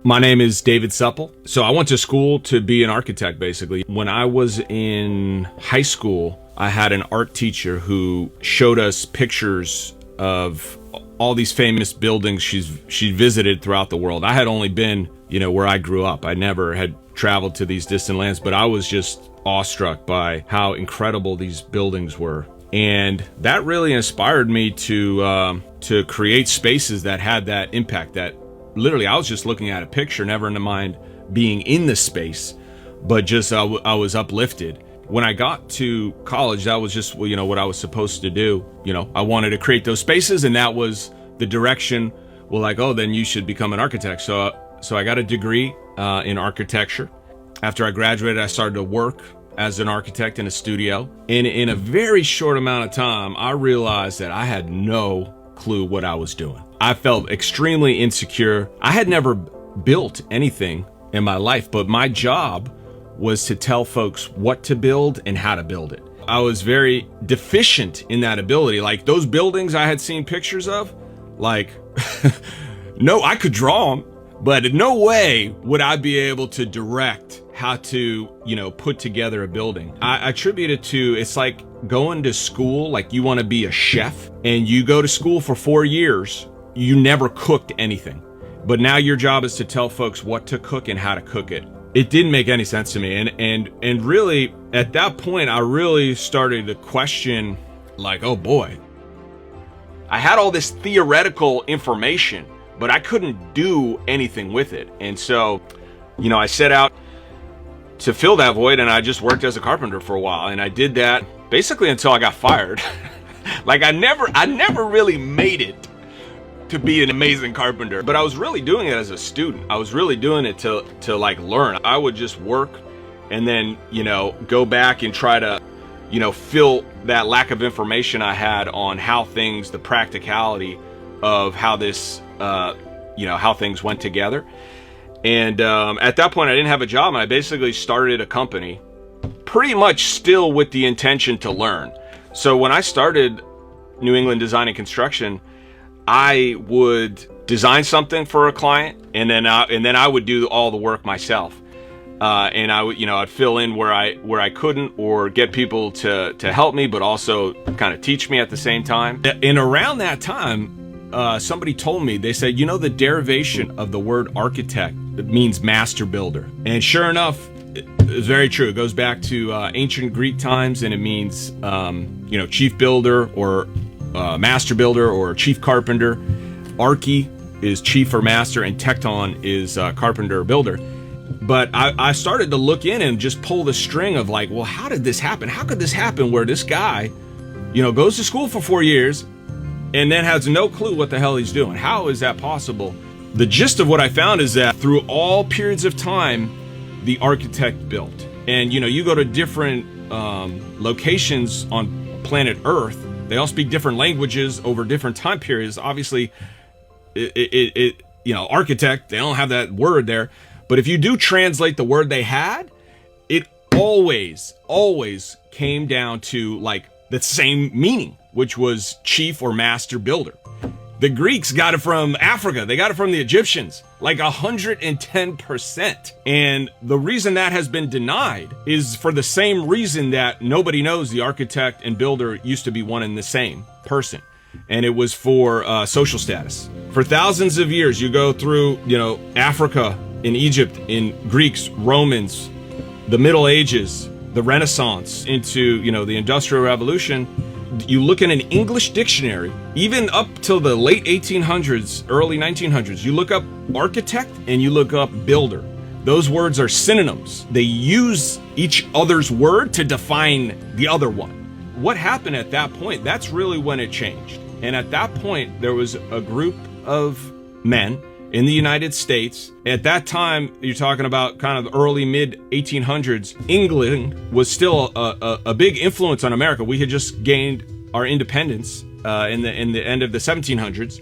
My name is David Supple. So I went to school to be an architect, basically. When I was in high school, I had an art teacher who showed us pictures of all these famous buildings she visited throughout the world. I had only been, where I grew up. I never had traveled to these distant lands, but I was just awestruck by how incredible these buildings were. And that really inspired me to create spaces that had that impact. That literally, I was just looking at a picture, never in mind being in the space, but just I was uplifted. When I got to college, that was just what I was supposed to do. I wanted to create those spaces, and that was the direction. Well, like, oh, then you should become an architect. So I got a degree in architecture. After I graduated, I started to work as an architect in a studio. And in a very short amount of time, I realized that I had no clue what I was doing. I felt extremely insecure. I had never built anything in my life, but my job was to tell folks what to build and how to build it. I was very deficient in that ability. Like those buildings I had seen pictures of, like, no, I could draw them, but no way would I be able to direct how to, put together a building. I attribute it to, it's like going to school, like you want to be a chef and you go to school for 4 years, you never cooked anything. But now your job is to tell folks what to cook and how to cook it. It didn't make any sense to me. And really, at that point, I really started to question, like, oh boy. I had all this theoretical information, but I couldn't do anything with it. And so, I set out to fill that void, and I just worked as a carpenter for a while. And I did that basically until I got fired. Like I never really made it to be an amazing carpenter, but I was really doing it as a student. I was really doing it to like learn. I would just work and then, go back and try to, fill that lack of information I had on how things, the practicality of how this, how things went together. And at that point I didn't have a job, and I basically started a company pretty much still with the intention to learn. So when I started New England Design and Construction, I would design something for a client, and then I would do all the work myself. And I would, I'd fill in where I couldn't, or get people to help me, but also kind of teach me at the same time. And around that time, somebody told me, they said, the derivation of the word architect, it means master builder. And sure enough, it's very true. It goes back to ancient Greek times, and it means, chief builder or master builder or chief carpenter. Archi is chief or master, and tekton is carpenter or builder. But I started to look in and just pull the string of like, well, how did this happen? How could this happen where this guy, goes to school for 4 years and then has no clue what the hell he's doing? How is that possible? The gist of what I found is that through all periods of time, the architect built. And, you go to different locations on planet Earth, they all speak different languages over different time periods. Obviously, architect, they don't have that word there. But if you do translate the word they had, it always came down to like the same meaning, which was chief or master builder. The Greeks got it from Africa. They got it from the Egyptians, like 110%. And the reason that has been denied is for the same reason that nobody knows the architect and builder used to be one and the same person. And it was for social status. For thousands of years, you go through, Africa, in Egypt, in Greeks, Romans, the Middle Ages, the Renaissance, into, the Industrial Revolution. You look in an English dictionary, even up till the late 1800s, early 1900s, you look up architect and you look up builder. Those words are synonyms. They use each other's word to define the other one. What happened at that point? That's really when it changed. And at that point, there was a group of men in the United States. At that time, you're talking about kind of early mid 1800s. England was still a big influence on America. We had just gained our independence in the end of the 1700s.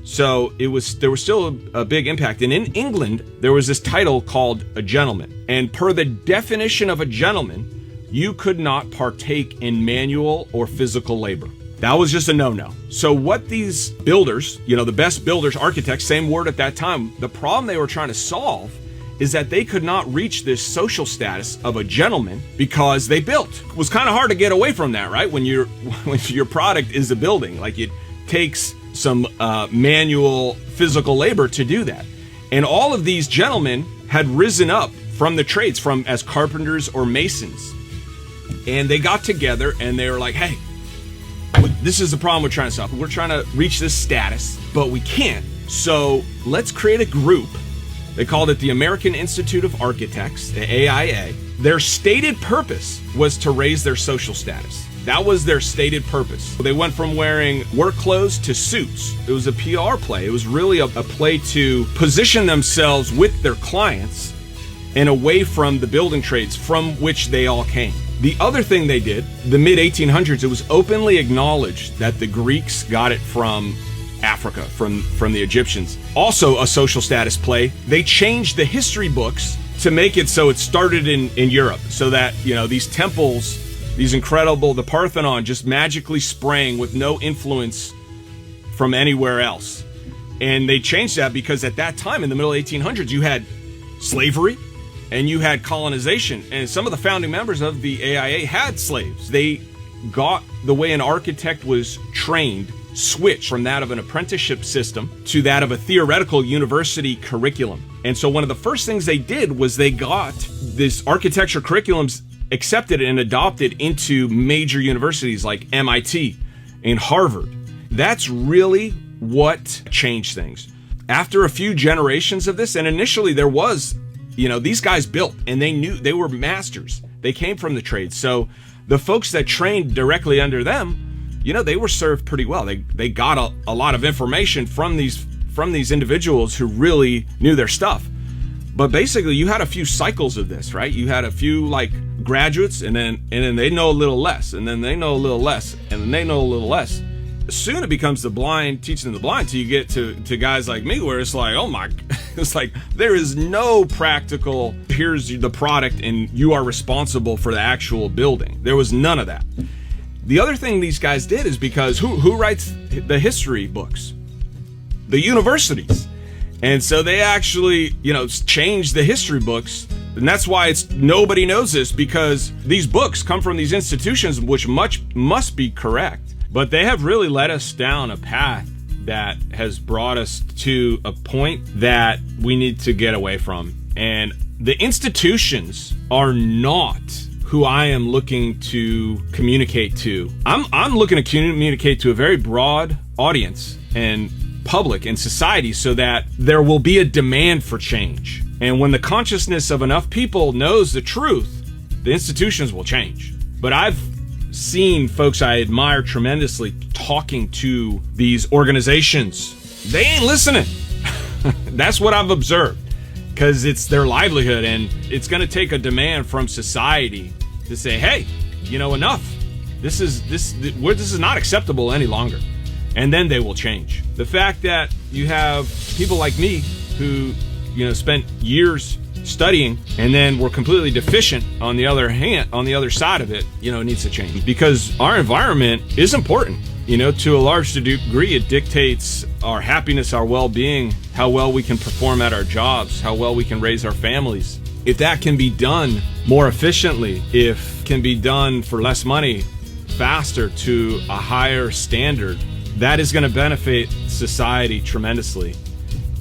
So there was still a big impact. And in England, there was this title called a gentleman. And per the definition of a gentleman, you could not partake in manual or physical labor. That was just a no-no. So what these builders, the best builders, architects, same word at that time, the problem they were trying to solve is that they could not reach this social status of a gentleman because they built. It was kind of hard to get away from that, right? When your product is a building, like it takes some manual physical labor to do that. And all of these gentlemen had risen up from the trades, from as carpenters or masons. And they got together and they were like, hey, this is the problem we're trying to solve. We're trying to reach this status, but we can't. So let's create a group. They called it the American Institute of Architects, the AIA. Their stated purpose was to raise their social status. That was their stated purpose. They went from wearing work clothes to suits. It was a PR play. It was really a play to position themselves with their clients and away from the building trades from which they all came. The other thing they did, the mid-1800s, it was openly acknowledged that the Greeks got it from Africa, from the Egyptians. Also a social status play. They changed the history books to make it so it started in Europe, so that, these temples, these incredible, the Parthenon just magically sprang with no influence from anywhere else. And they changed that because at that time, in the middle 1800s, you had slavery and you had colonization. And some of the founding members of the AIA had slaves. They got the way an architect was trained switch from that of an apprenticeship system to that of a theoretical university curriculum. And so one of the first things they did was they got this architecture curriculums accepted and adopted into major universities like MIT and Harvard. That's really what changed things. After a few generations of this, and initially there was, these guys built and they knew they were masters. They came from the trades. So the folks that trained directly under them, they were served pretty well. They got a lot of information from these individuals who really knew their stuff. But basically, you had a few cycles of this, right? You had a few graduates, and then they know a little less, and then they know a little less, and then they know a little less. Soon it becomes the blind teaching the blind till you get to guys like me, where it's like, oh my, it's like there is no practical, here's the product and you are responsible for the actual building. There was none of that. The other thing these guys did is because who writes the history books? The universities. And so they actually, changed the history books. And that's why nobody knows this, because these books come from these institutions, which must be correct. But they have really led us down a path that has brought us to a point that we need to get away from. And the institutions are not who I am looking to communicate to. I'm looking to communicate to a very broad audience and public and society so that there will be a demand for change. And when the consciousness of enough people knows the truth, the institutions will change. But I've seen folks I admire tremendously talking to these organizations. They ain't listening. That's what I've observed, because it's their livelihood, and it's going to take a demand from society to say, hey, enough. This is not acceptable any longer. And then they will change. The fact that you have people like me who, spent years studying and then were completely deficient on the other side of it, it needs to change, because our environment is important. To a large degree, it dictates our happiness, our well-being, how well we can perform at our jobs, how well we can raise our families. If that can be done more efficiently, if can be done for less money, faster, to a higher standard, that is going to benefit society tremendously.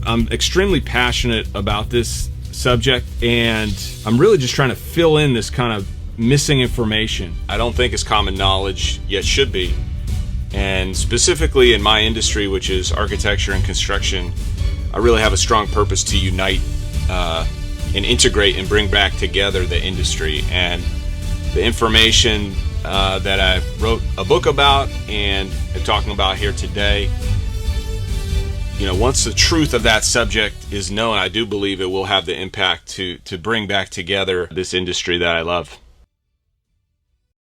I'm extremely passionate about this subject, and I'm really just trying to fill in this kind of missing information. I don't think it's common knowledge, yet should be. And specifically in my industry, which is architecture and construction, I really have a strong purpose to unite and integrate and bring back together the industry. And the information that I wrote a book about and am talking about here today, once the truth of that subject is known, I do believe it will have the impact to bring back together this industry that I love.